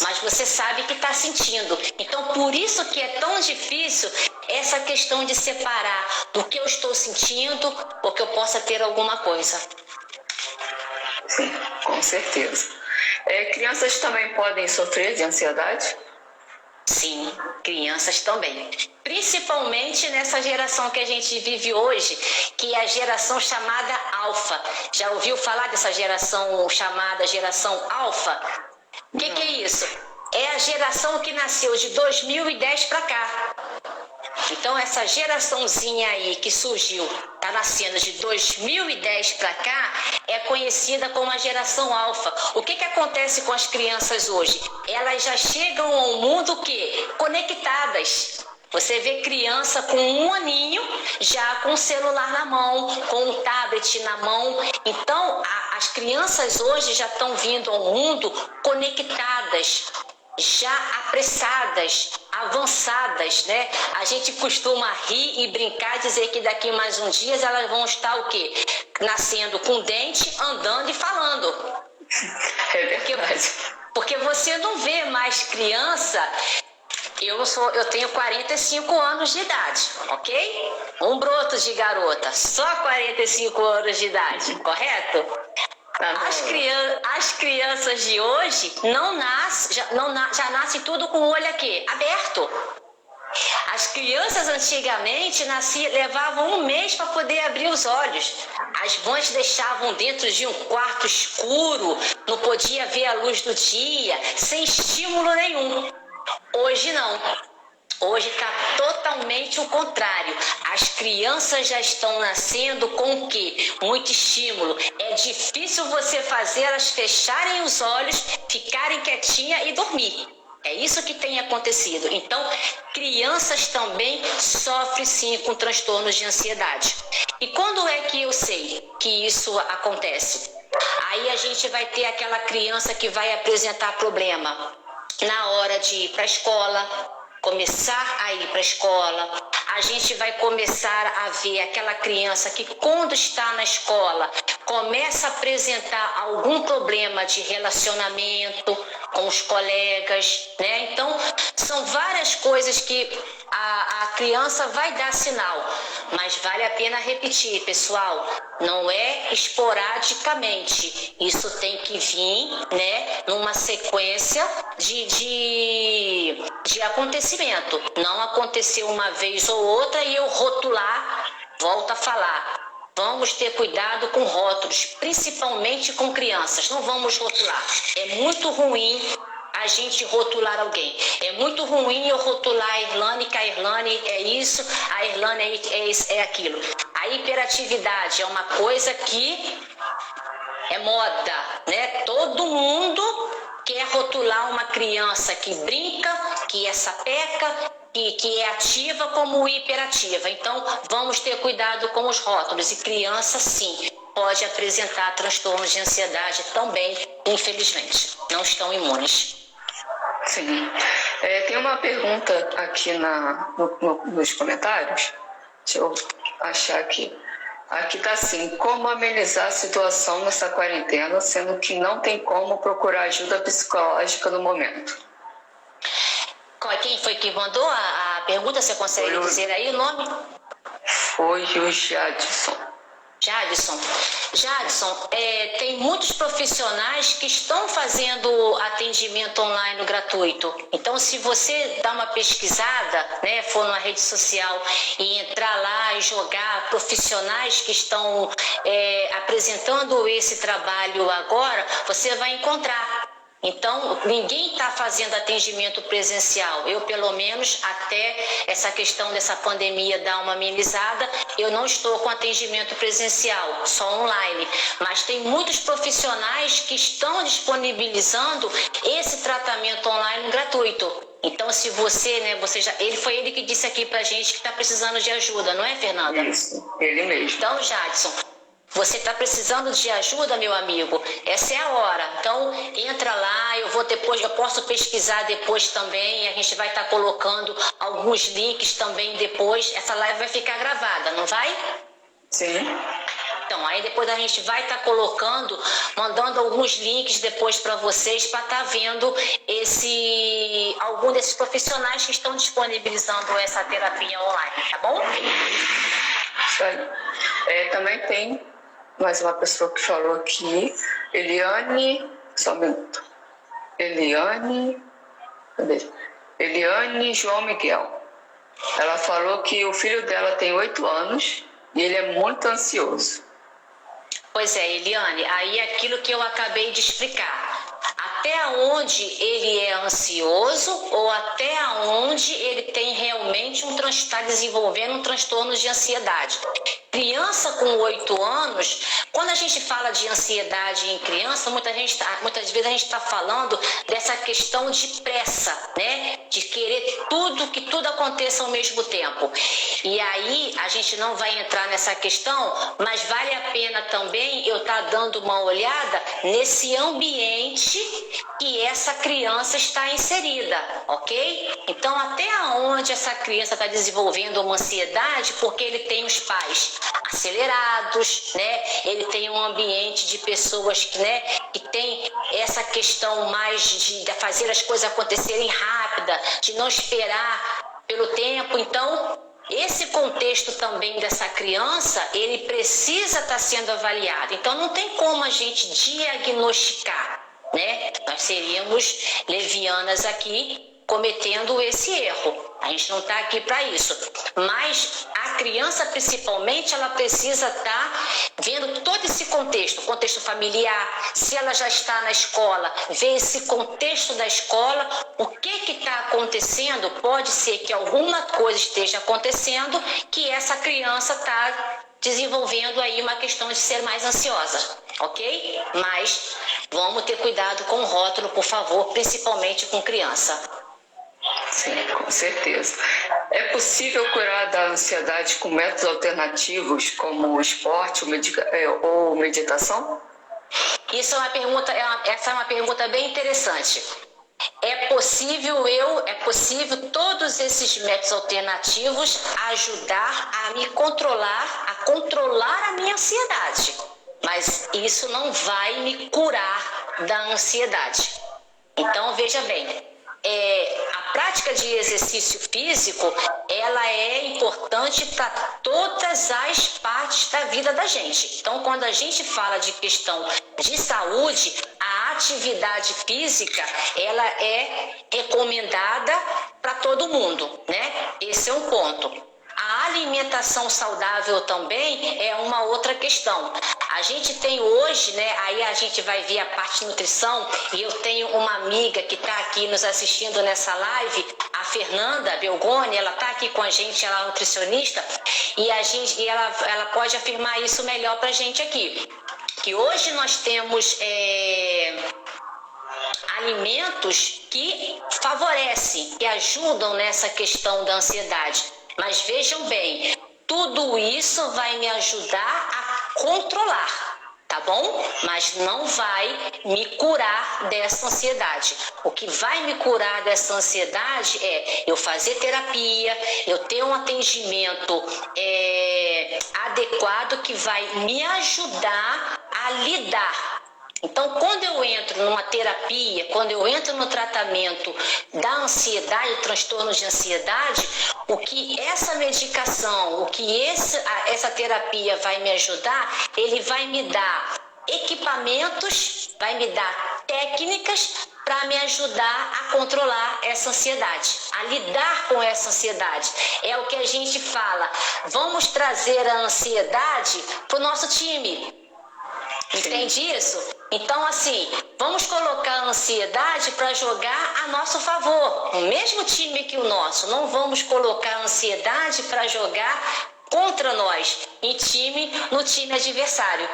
mas você sabe que está sentindo. Então, por isso que é tão difícil essa questão de separar do que eu estou sentindo ou que eu possa ter alguma coisa. Sim, com certeza. Crianças também podem sofrer de ansiedade? Sim, crianças também. Principalmente nessa geração que a gente vive hoje, que é a geração chamada alfa. Já ouviu falar dessa geração chamada geração alfa? O que é isso? É a geração que nasceu de 2010 para cá. Então, essa geraçãozinha aí que surgiu, está nascendo de 2010 para cá, é conhecida como a geração alfa. O que acontece com as crianças hoje? Elas já chegam ao mundo conectadas. Você vê criança com 1 aninho, já com o celular na mão, com um tablet na mão. Então, as crianças hoje já estão vindo ao mundo conectadas, já apressadas, avançadas, né? A gente costuma rir e brincar, dizer que daqui mais uns dias elas vão estar o quê? Nascendo com dente, andando e falando. É verdade. Porque você não vê mais criança. Eu tenho 45 anos de idade, ok? Um broto de garota, só 45 anos de idade, correto? As crianças de hoje já nascem tudo com o olho aqui, aberto. As crianças antigamente levavam um mês para poder abrir os olhos. As mães deixavam dentro de um quarto escuro, não podia ver a luz do dia, sem estímulo nenhum. Hoje não. Hoje está totalmente o contrário. As crianças já estão nascendo com o quê? Muito estímulo. É difícil você fazer elas fecharem os olhos, ficarem quietinhas e dormir. É isso que tem acontecido. Então, crianças também sofrem sim com transtornos de ansiedade. E quando é que eu sei que isso acontece? Aí a gente vai ter aquela criança que vai apresentar problema na hora de ir para a escola, começar a ir para a escola. A gente vai começar a ver aquela criança que, quando está na escola, começa a apresentar algum problema de relacionamento com os colegas, né? Então, são várias coisas que a criança vai dar sinal, mas vale a pena repetir, pessoal, não é esporadicamente, isso tem que vir, né, numa sequência de acontecimento, não aconteceu uma vez ou outra e eu rotular, volto a falar. Vamos ter cuidado com rótulos, principalmente com crianças. Não vamos rotular. É muito ruim a gente rotular alguém. É muito ruim eu rotular a Irlane, que a Irlane é isso, a Irlane é aquilo. A hiperatividade é uma coisa que é moda, né? Todo mundo quer rotular uma criança que brinca, que é sapeca, que é ativa como hiperativa. Então, vamos ter cuidado com os rótulos. E criança, sim, pode apresentar transtornos de ansiedade também, infelizmente. Não estão imunes. Sim. Tem uma pergunta aqui nos comentários. Deixa eu achar aqui. Aqui está assim: como amenizar a situação nessa quarentena, sendo que não tem como procurar ajuda psicológica no momento? Quem foi que mandou a pergunta? Você consegue dizer aí o nome? Foi o Jadson. Jadson, tem muitos profissionais que estão fazendo atendimento online gratuito. Então, se você dá uma pesquisada, né, for numa rede social e entrar lá e jogar profissionais que estão apresentando esse trabalho agora, você vai encontrar. Então, ninguém está fazendo atendimento presencial. Eu, pelo menos, até essa questão dessa pandemia dar uma amenizada, eu não estou com atendimento presencial, só online. Mas tem muitos profissionais que estão disponibilizando esse tratamento online gratuito. Então, se você, né, foi ele que disse aqui pra gente que está precisando de ajuda, não é, Fernanda? Isso, ele mesmo. Então, Jadson, você está precisando de ajuda, meu amigo? Essa é a hora. Então, entra lá, eu posso pesquisar depois também, e a gente vai estar colocando alguns links também depois. Essa live vai ficar gravada, não vai? Sim. Então, aí depois a gente vai estar colocando, mandando alguns links depois para vocês, para estar vendo algum desses profissionais que estão disponibilizando essa terapia online, tá bom? Isso aí. Também tem mais uma pessoa que falou aqui, Eliane, só um minuto. Eliane João Miguel. Ela falou que o filho dela tem 8 anos e ele é muito ansioso. Pois é, Eliane, aí é aquilo que eu acabei de explicar. Até onde ele é ansioso ou até onde ele tem realmente está desenvolvendo um transtorno de ansiedade. Criança com 8 anos, quando a gente fala de ansiedade em criança, muitas vezes a gente está falando dessa questão de pressa, né? De querer que tudo aconteça ao mesmo tempo. E aí a gente não vai entrar nessa questão, mas vale a pena também eu estar dando uma olhada nesse ambiente que essa criança está inserida, ok? Então, até onde essa criança está desenvolvendo uma ansiedade, porque ele tem os pais acelerados, né? Ele tem um ambiente de pessoas que tem essa questão mais de fazer as coisas acontecerem rápida, de não esperar pelo tempo. Então, esse contexto também dessa criança, ele precisa estar sendo avaliado. Então não tem como a gente diagnosticar, né? Nós seríamos levianas aqui cometendo esse erro. A gente não está aqui para isso. Mas a criança, principalmente, ela precisa estar vendo todo esse contexto, contexto familiar. Se ela já está na escola, ver esse contexto da escola, o que está acontecendo. Pode ser que alguma coisa esteja acontecendo que essa criança está desenvolvendo aí uma questão de ser mais ansiosa, ok? Mas vamos ter cuidado com o rótulo, por favor, principalmente com criança. Sim, com certeza. É possível curar da ansiedade com métodos alternativos como esporte ou meditação? Essa é uma pergunta bem interessante. É possível todos esses métodos alternativos ajudar a me controlar, a controlar a minha ansiedade. Mas isso não vai me curar da ansiedade. Então, veja bem, a prática de exercício físico, ela é importante para todas as partes da vida da gente. Então, quando a gente fala de questão de saúde, a atividade física, ela é recomendada para todo mundo, né? Esse é um ponto. A alimentação saudável também é uma outra questão. A gente tem hoje, né, aí a gente vai ver a parte de nutrição, e eu tenho uma amiga que está aqui nos assistindo nessa live, a Fernanda Belgoni, ela está aqui com a gente, ela é nutricionista, e ela pode afirmar isso melhor para a gente aqui. Que hoje nós temos alimentos que favorecem, que ajudam nessa questão da ansiedade. Mas vejam bem, tudo isso vai me ajudar a controlar, tá bom? Mas não vai me curar dessa ansiedade. O que vai me curar dessa ansiedade é eu fazer terapia, eu ter um atendimento adequado que vai me ajudar a lidar. Então, quando eu entro numa terapia, quando eu entro no tratamento da ansiedade, do transtorno de ansiedade, o que essa medicação, o que essa terapia vai me ajudar, ele vai me dar equipamentos, vai me dar técnicas para me ajudar a controlar essa ansiedade, a lidar com essa ansiedade. É o que a gente fala, vamos trazer a ansiedade para o nosso time. Entende isso? Então, assim, vamos colocar a ansiedade para jogar a nosso favor. O mesmo time que o nosso. Não vamos colocar a ansiedade para jogar contra nós, no time adversário.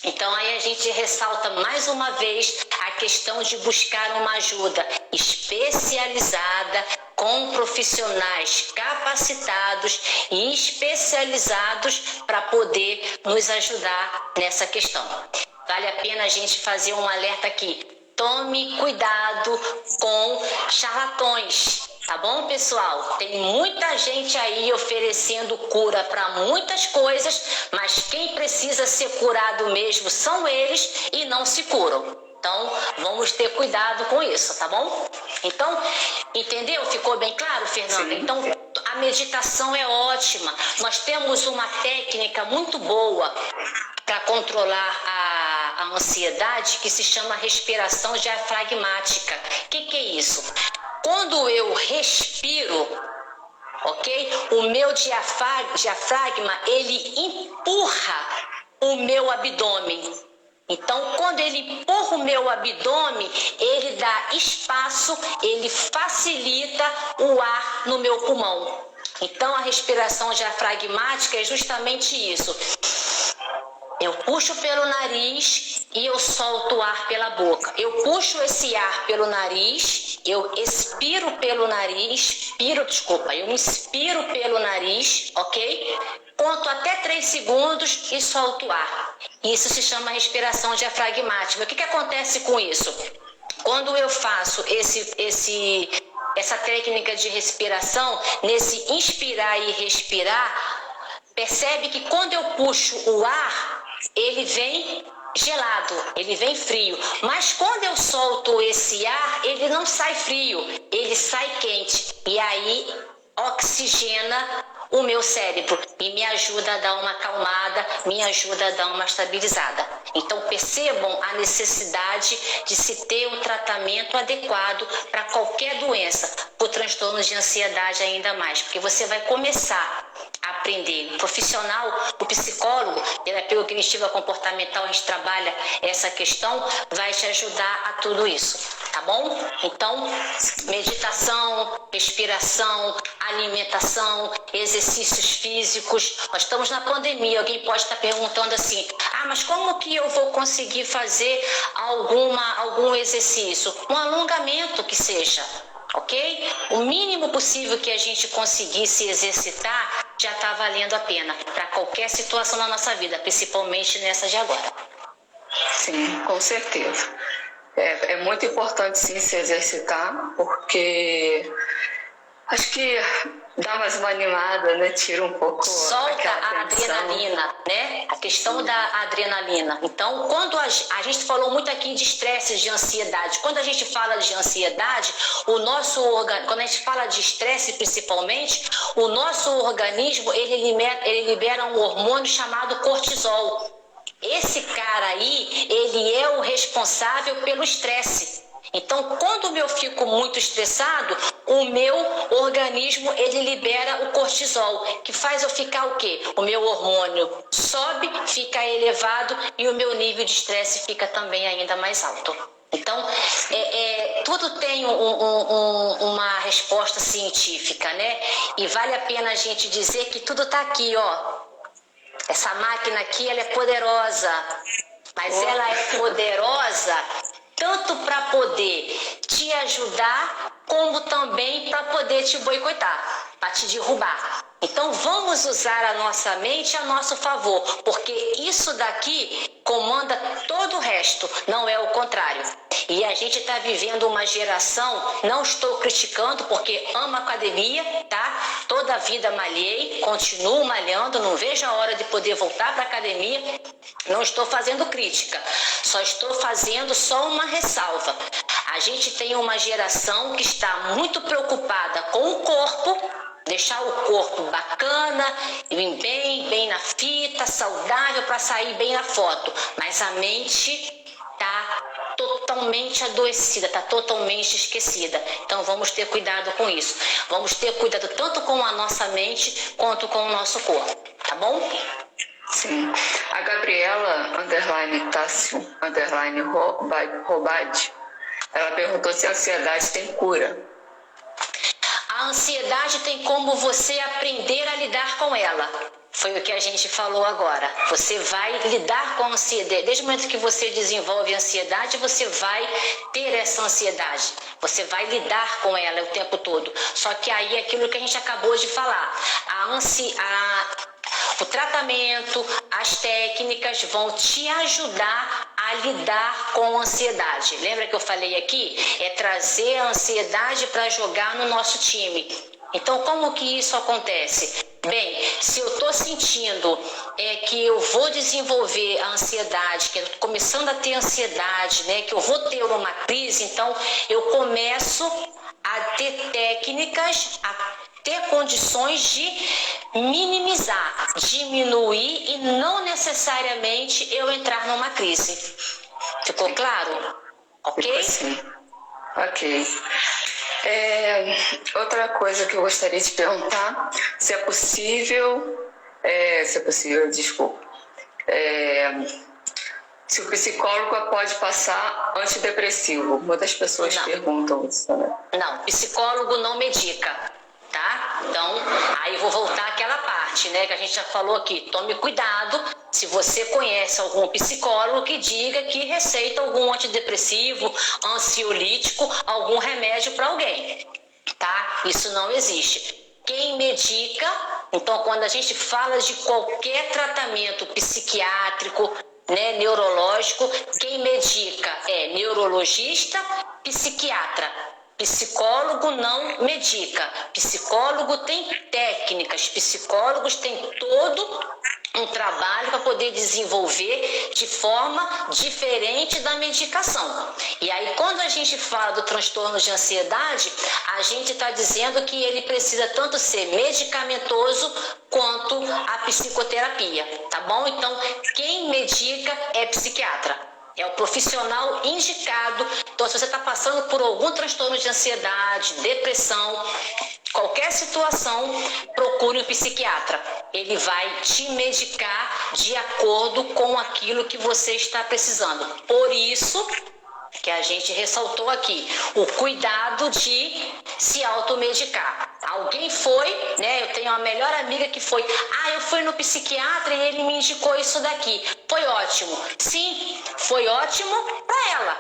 Então, aí a gente ressalta mais uma vez a questão de buscar uma ajuda especializada, com profissionais capacitados e especializados para poder nos ajudar nessa questão. Vale a pena a gente fazer um alerta aqui. Tome cuidado com charlatões, tá bom, pessoal? Tem muita gente aí oferecendo cura para muitas coisas, mas quem precisa ser curado mesmo são eles e não se curam. Então, vamos ter cuidado com isso, tá bom? Então, entendeu? Ficou bem claro, Fernanda? Sim. Então, a meditação é ótima. Nós temos uma técnica muito boa para controlar a ansiedade que se chama respiração diafragmática. O que é isso? Quando eu respiro, ok? O meu diafragma, ele empurra o meu abdômen. Então, quando ele empurra o meu abdômen, ele dá espaço, ele facilita o ar no meu pulmão. Então, a respiração diafragmática é justamente isso. Eu puxo pelo nariz e eu solto o ar pela boca. Eu puxo esse ar pelo nariz, eu expiro pelo nariz, eu inspiro pelo nariz, ok? Conto até 3 segundos e solto o ar. Isso se chama respiração diafragmática. O que acontece com isso? Quando eu faço essa técnica de respiração, nesse inspirar e respirar, percebe que quando eu puxo o ar, ele vem gelado, ele vem frio. Mas quando eu solto esse ar, ele não sai frio, ele sai quente. E aí oxigena o meu cérebro e me ajuda a dar uma acalmada, me ajuda a dar uma estabilizada. Então percebam a necessidade de se ter um tratamento adequado para qualquer doença, por transtornos de ansiedade ainda mais, porque você vai começar a aprender. O profissional, o psicólogo, terapia cognitiva comportamental, a gente trabalha essa questão, vai te ajudar a tudo isso, tá bom? Então, meditação, respiração, alimentação, exercícios físicos. Nós estamos na pandemia, alguém pode estar perguntando assim, mas como que eu vou conseguir fazer algum exercício? Um alongamento que seja, ok? O mínimo possível que a gente conseguir se exercitar já está valendo a pena para qualquer situação na nossa vida, principalmente nessa de agora. Sim, com certeza. É muito importante sim se exercitar, porque acho que dá mais uma animada, né? Tira um pouco solta a tensão. Adrenalina, né? A questão da adrenalina. Então, quando a gente falou muito aqui de estresse, de ansiedade. Quando a gente fala de ansiedade, quando a gente fala de estresse principalmente, o nosso organismo ele libera um hormônio chamado cortisol. Esse cara aí, ele é o responsável pelo estresse. Então, quando eu fico muito estressado, o meu organismo, ele libera o cortisol, que faz eu ficar o quê? O meu hormônio sobe, fica elevado e o meu nível de estresse fica também ainda mais alto. Então, tudo tem uma resposta científica, né? E vale a pena a gente dizer que tudo está aqui, ó. Essa máquina aqui, ela é poderosa, mas ela é poderosa tanto para poder te ajudar, como também para poder te boicotar, para te derrubar. Então vamos usar a nossa mente a nosso favor, porque isso daqui comanda todo o resto, não é o contrário. E a gente está vivendo uma geração, não estou criticando porque amo academia, tá? Toda a vida malhei, continuo malhando, não vejo a hora de poder voltar para a academia. Não estou fazendo crítica, só estou fazendo só uma ressalva. A gente tem uma geração que está muito preocupada com o corpo, deixar o corpo bacana, bem na fita, saudável para sair bem na foto, mas a mente está totalmente adoecida, está totalmente esquecida. Então vamos ter cuidado com isso. Vamos ter cuidado tanto com a nossa mente quanto com o nosso corpo, tá bom? Sim. A Gabriela, _Tássio, _Robade, ela perguntou se a ansiedade tem cura. A ansiedade tem como você aprender a lidar com ela. Foi o que a gente falou agora. Você vai lidar com a ansiedade. Desde o momento que você desenvolve a ansiedade, você vai ter essa ansiedade. Você vai lidar com ela o tempo todo. Só que aí é aquilo que a gente acabou de falar. O tratamento, as técnicas vão te ajudar a lidar com a ansiedade. Lembra que eu falei aqui? É trazer a ansiedade para jogar no nosso time. Então, como que isso acontece? Bem, se eu estou sentindo que eu vou desenvolver a ansiedade, que eu estou começando a ter ansiedade, né, que eu vou ter uma crise, então eu começo a ter técnicas, a ter condições de minimizar, diminuir e não necessariamente eu entrar numa crise. Ficou claro? Ok? Sim. Ok. Outra coisa que eu gostaria de perguntar, se é possível, se o psicólogo pode passar antidepressivo. Muitas pessoas perguntam isso, né? Não, psicólogo não medica, tá? Então, aí eu vou voltar àquela parte, né, que a gente já falou aqui. Tome cuidado se você conhece algum psicólogo que diga que receita algum antidepressivo, ansiolítico, algum remédio para alguém, tá? Isso não existe. Quem medica, então quando a gente fala de qualquer tratamento psiquiátrico, né, neurológico, quem medica é neurologista, psiquiatra. Psicólogo não medica. Psicólogo tem técnicas, psicólogos têm todo um trabalho para poder desenvolver de forma diferente da medicação. E aí, quando a gente fala do transtorno de ansiedade, a gente está dizendo que ele precisa tanto ser medicamentoso quanto a psicoterapia, tá bom? Então, quem medica é psiquiatra. É o profissional indicado. Então, se você está passando por algum transtorno de ansiedade, depressão, qualquer situação, procure um psiquiatra. Ele vai te medicar de acordo com aquilo que você está precisando. Por isso que a gente ressaltou aqui, o cuidado de se automedicar. Alguém foi, né? Eu tenho uma melhor amiga que foi, eu fui no psiquiatra e ele me indicou isso daqui. Foi ótimo. Sim, foi ótimo para ela.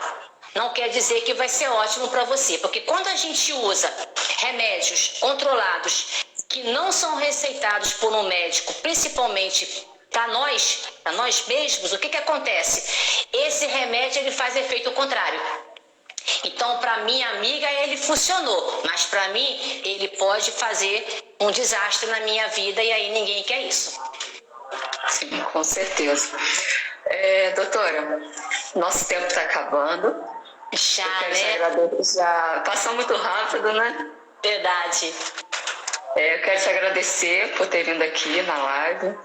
Não quer dizer que vai ser ótimo para você, porque quando a gente usa remédios controlados que não são receitados por um médico, principalmente para nós mesmos, o que acontece? Esse remédio ele faz efeito contrário. Então, para minha amiga, ele funcionou, mas para mim, ele pode fazer um desastre na minha vida e aí ninguém quer isso. Sim, com certeza. Doutora, nosso tempo está acabando. Já, Já passou muito rápido, né? Verdade. Eu quero te agradecer por ter vindo aqui na live,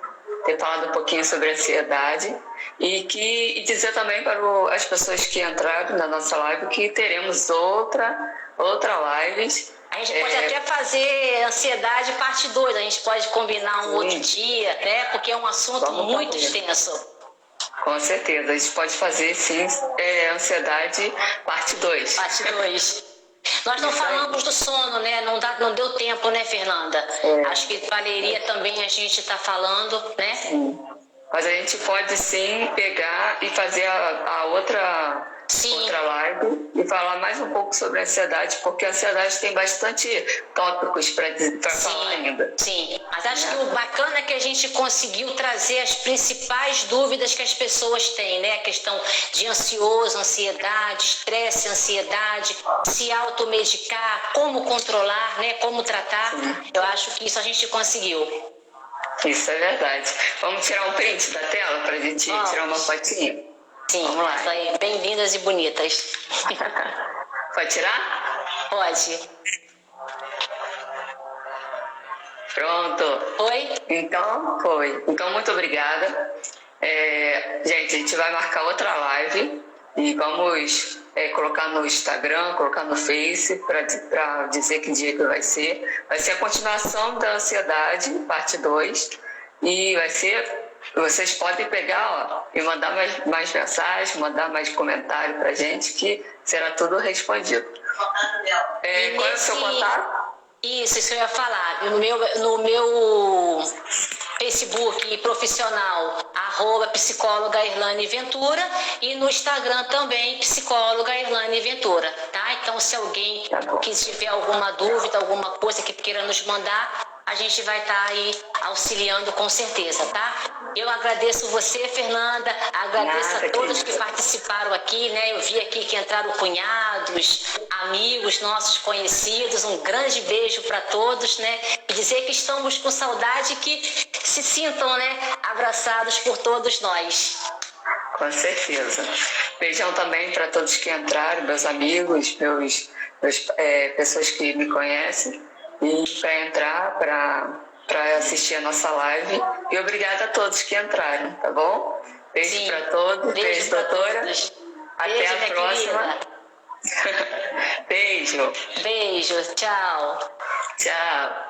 ter falado um pouquinho sobre ansiedade e dizer também para as pessoas que entraram na nossa live que teremos outra live. A gente pode até fazer ansiedade parte 2, a gente pode combinar um outro dia, né? Porque é um assunto muito extenso. Com certeza, a gente pode fazer sim ansiedade parte 2. Parte 2. Nós não falamos do sono, né? Não deu tempo, né, Fernanda? Acho que valeria também a gente estar falando, né? Sim. Mas a gente pode sim pegar e fazer a outra live e falar mais um pouco sobre a ansiedade, porque a ansiedade tem bastante tópicos para falar ainda. Sim, mas acho que o bacana é que a gente conseguiu trazer as principais dúvidas que as pessoas têm, né? A questão de ansioso, ansiedade, estresse, ansiedade, se automedicar, como controlar, né? Como tratar. Sim. Eu acho que isso a gente conseguiu. Isso é verdade. Vamos tirar um print da tela para a gente tirar uma fotinha? Sim, vamos lá. Isso aí, bem-vindas e bonitas. Pode tirar? Pode. Pronto. Foi? Então, foi. Então, muito obrigada. Gente, a gente vai marcar outra live e vamos colocar no Instagram, colocar no Face para dizer que dia que vai ser. Vai ser a continuação da ansiedade, parte 2. E vai ser... Vocês podem pegar e mandar mais mensagens, mandar mais comentário pra gente, que será tudo respondido. Qual é o seu contato? Isso eu ia falar. No meu Facebook profissional, @psicóloga Irlane Ventura, e no Instagram também, psicóloga Irlane Ventura, tá? Então, se alguém que tiver alguma dúvida, alguma coisa que queira nos mandar, a gente vai estar aí auxiliando com certeza, tá? Eu agradeço você, Fernanda, agradeço a todos que participaram aqui, né? Eu vi aqui que entraram cunhados, amigos nossos conhecidos, um grande beijo para todos, né? E dizer que estamos com saudade, que se sintam, né, abraçados por todos nós. Com certeza. Beijão também para todos que entraram, meus amigos, pessoas que me conhecem. E para entrar, para assistir a nossa live. E obrigada a todos que entraram, tá bom? Beijo para todos. Beijo, doutora. Todos. Até Beijo, a próxima. Beijo. Beijo. Tchau. Tchau.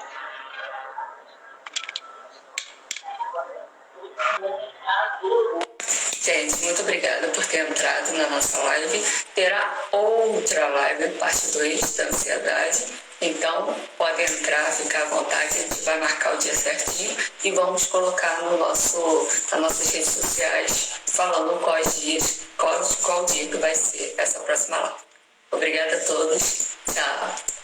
Gente, muito obrigada por ter entrado na nossa live. Terá outra live, parte 2 da ansiedade. Então, pode entrar, ficar à vontade, a gente vai marcar o dia certinho e vamos colocar nas nossas redes sociais, falando qual dia que vai ser essa próxima live. Obrigada a todos. Tchau.